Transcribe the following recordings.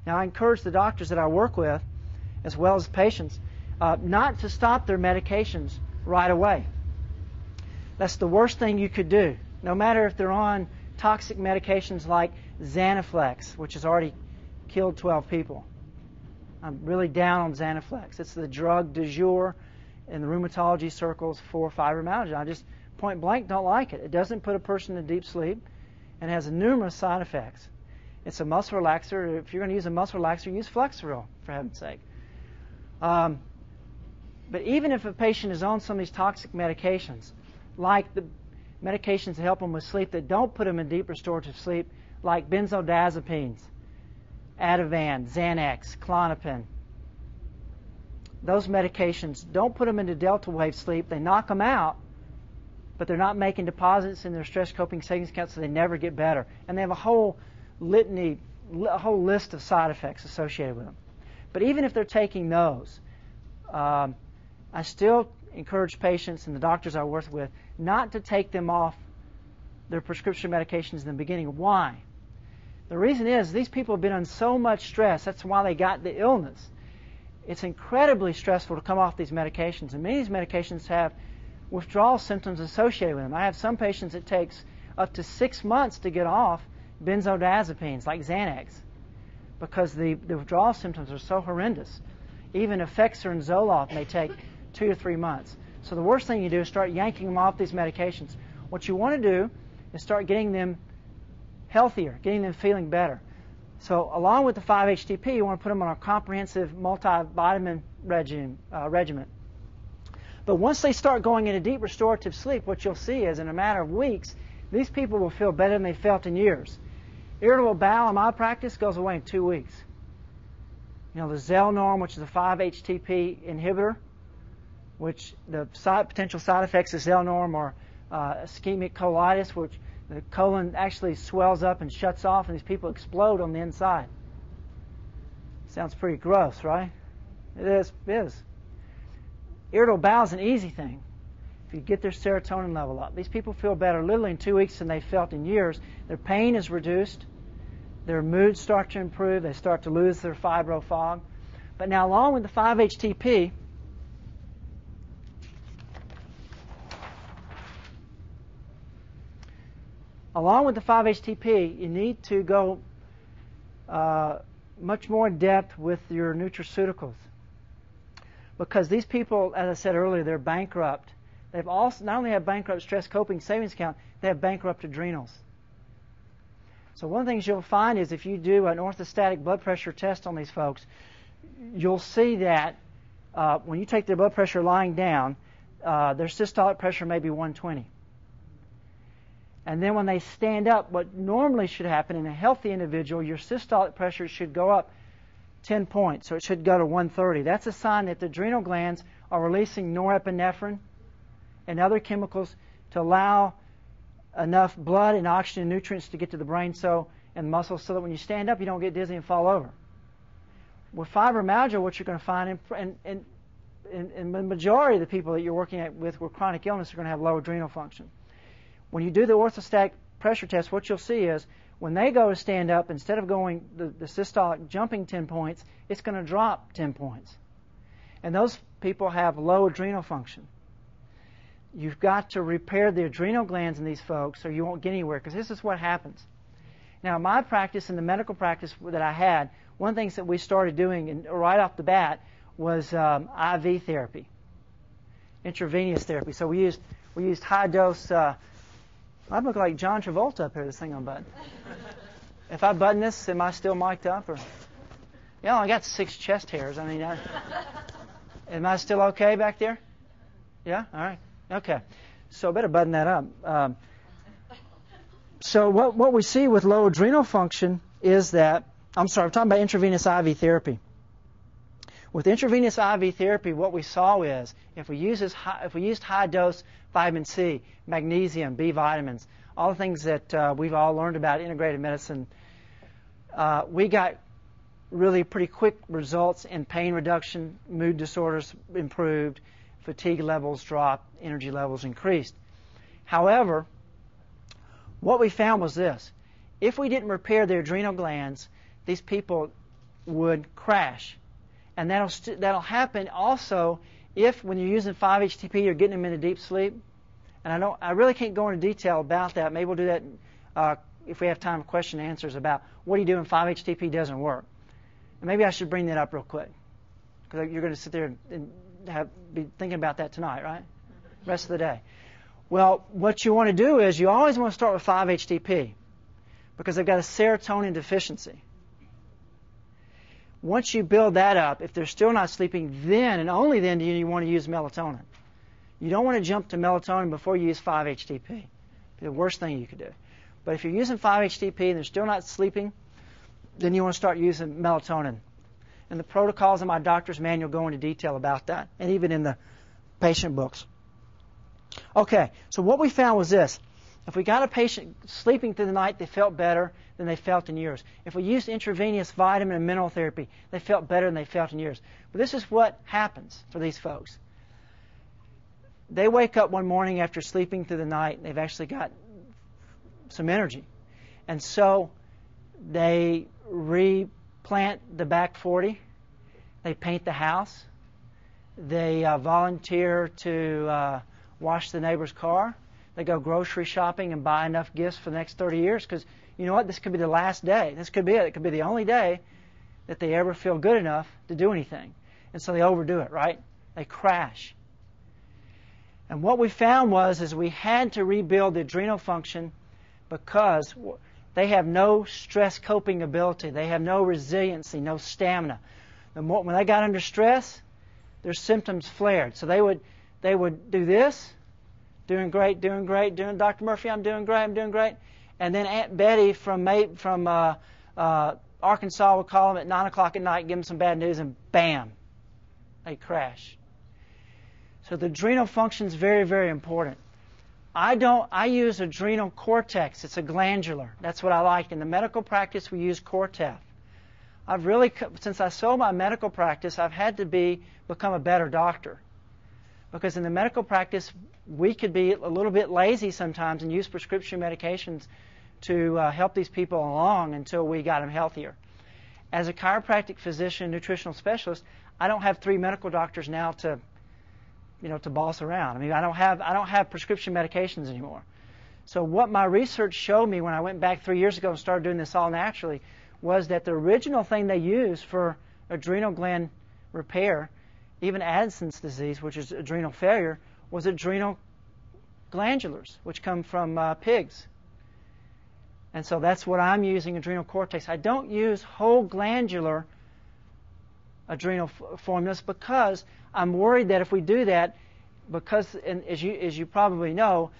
Now, I encourage the doctors that I work with, as well as patients, not to stop their medications right away. That's the worst thing you could do, no matter if they're on toxic medications like Xanaflex, which has already killed 12 people. I'm really down on Xanaflex. It's the drug du jour in the rheumatology circles for fibromyalgia. I just point blank don't like it. It doesn't put a person in deep sleep and has numerous side effects. It's a muscle relaxer. If you're going to use a muscle relaxer, use Flexeril, for heaven's sake. But even if a patient is on some of these toxic medications, like the medications that help them with sleep that don't put them in deep restorative sleep, like benzodiazepines, Ativan, Xanax, Klonopin, those medications don't put them into delta wave sleep. They knock them out, but they're not making deposits in their stress coping savings account, so they never get better. And they have a whole litany, a whole list of side effects associated with them. But even if they're taking those, I still encourage patients and the doctors I work with not to take them off their prescription medications in the beginning. Why? The reason is these people have been on so much stress. That's why they got the illness. It's incredibly stressful to come off these medications, and many of these medications have withdrawal symptoms associated with them. I have some patients it takes up to 6 months to get off benzodiazepines like Xanax because the withdrawal symptoms are so horrendous. Even Effexor and Zoloft may take 2 to 3 months. So the worst thing you do is start yanking them off these medications. What you want to do is start getting them healthier, getting them feeling better. So along with the 5-HTP, you want to put them on a comprehensive multivitamin regimen. But once they start going into deep restorative sleep, what you'll see is in a matter of weeks, these people will feel better than they felt in years. Irritable bowel in my practice goes away in 2 weeks. You know, the Zelnorm, which is a 5-HTP inhibitor, which the potential side effects of Zelnorm are ischemic colitis, which the colon actually swells up and shuts off, and these people explode on the inside. Sounds pretty gross, right? It is. It is. Irritable bowel is an easy thing if you get their serotonin level up. These people feel better literally in 2 weeks than they felt in years. Their pain is reduced. Their moods start to improve. They start to lose their fibro fog. But now, along with the 5-HTP, you need to go much more in depth with your nutraceuticals. Because these people, as I said earlier, they're bankrupt. They've also not only have bankrupt stress coping savings account, they have bankrupt adrenals. So one of the things you'll find is if you do an orthostatic blood pressure test on these folks, you'll see that when you take their blood pressure lying down, their systolic pressure may be 120. And then when they stand up, what normally should happen in a healthy individual, your systolic pressure should go up 10 points, so it should go to 130. That's a sign that the adrenal glands are releasing norepinephrine and other chemicals to allow enough blood and oxygen and nutrients to get to the brain and muscles so that when you stand up, you don't get dizzy and fall over. With fibromyalgia, what you're going to find, in the majority of the people that you're working with chronic illness are going to have low adrenal function. When you do the orthostatic pressure test, what you'll see is when they go to stand up, instead of going the systolic jumping 10 points, it's going to drop 10 points. And those people have low adrenal function. You've got to repair the adrenal glands in these folks or you won't get anywhere, because this is what happens. Now, in my practice, in the medical practice that I had, one of the things that we started doing right off the bat was IV therapy, intravenous therapy. So we used high dose. I look like John Travolta up here, this thing on button. If I button this, am I still mic'd up? Or yeah, I got 6 chest hairs. I mean, am I still okay back there? Yeah? All right. Okay. So I better button that up. So what we see with low adrenal function is that, I'm talking about intravenous IV therapy. With intravenous IV therapy, what we saw is if we used high-dose vitamin C, magnesium, B vitamins, all the things that we've all learned about integrated medicine, we got really pretty quick results in pain reduction, mood disorders improved, fatigue levels dropped, energy levels increased. However, what we found was this. If we didn't repair their adrenal glands, these people would crash. And that'll happen also if, when you're using 5-HTP, you're getting them into deep sleep. And I really can't go into detail about that. Maybe we'll do that if we have time for question and answers about what do you do when 5-HTP doesn't work. And maybe I should bring that up real quick, because you're going to sit there and be thinking about that tonight, right? Rest of the day. Well, what you want to do is you always want to start with 5-HTP because they've got a serotonin deficiency. Once you build that up, if they're still not sleeping, then and only then do you want to use melatonin. You don't want to jump to melatonin before you use 5-HTP. It'd be the worst thing you could do. But if you're using 5-HTP and they're still not sleeping, then you want to start using melatonin. And the protocols in my doctor's manual go into detail about that, and even in the patient books. Okay, so what we found was this. If we got a patient sleeping through the night, they felt better than they felt in years. If we used intravenous vitamin and mineral therapy, they felt better than they felt in years. But this is what happens for these folks. They wake up one morning after sleeping through the night, and they've actually got some energy. And so they replant the back 40. They paint the house. They volunteer to wash the neighbor's car. They go grocery shopping and buy enough gifts for the next 30 years because, you know what, this could be the last day. This could be it. It could be the only day that they ever feel good enough to do anything. And so they overdo it, right? They crash. And what we found is we had to rebuild the adrenal function because they have no stress coping ability. They have no resiliency, no stamina. When they got under stress, their symptoms flared. So they would do this, doing great, Dr. Murphy, I'm doing great. And then Aunt Betty from Arkansas would call them at 9 o'clock at night, give them some bad news, and bam, they crash. So the adrenal function is very, very important. I use adrenal cortex. It's a glandular. That's what I like. In the medical practice, we use Cortef. Since I sold my medical practice, I've had to become a better doctor. Because in the medical practice, we could be a little bit lazy sometimes and use prescription medications to help these people along until we got them healthier. As a chiropractic physician, nutritional specialist, I don't have 3 medical doctors now to boss around. I mean, I don't have prescription medications anymore. So what my research showed me when I went back 3 years ago and started doing this all naturally was that the original thing they used for adrenal gland repair, even Addison's disease, which is adrenal failure, was adrenal glandulars, which come from pigs. And so that's what I'm using, adrenal cortex. I don't use whole glandular adrenal formulas because I'm worried that if we do that, because as you probably know,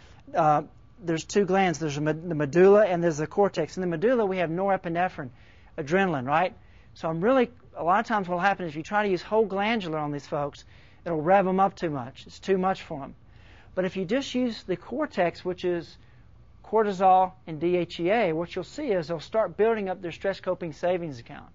there's 2 glands. There's the medulla and there's the cortex. In the medulla, we have norepinephrine, adrenaline, right? So a lot of times what will happen is if you try to use whole glandular on these folks, it'll rev them up too much. It's too much for them. But if you just use the cortex, which is cortisol and DHEA, what you'll see is they'll start building up their stress coping savings account.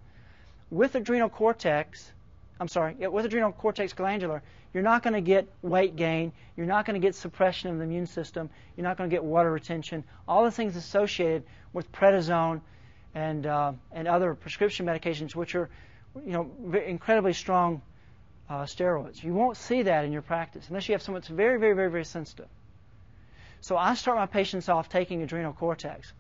With adrenal cortex glandular, you're not going to get weight gain. You're not going to get suppression of the immune system. You're not going to get water retention. All the things associated with prednisone and other prescription medications, which are, incredibly strong steroids. You won't see that in your practice unless you have someone that's very, very, very, very sensitive. So I start my patients off taking adrenal cortex.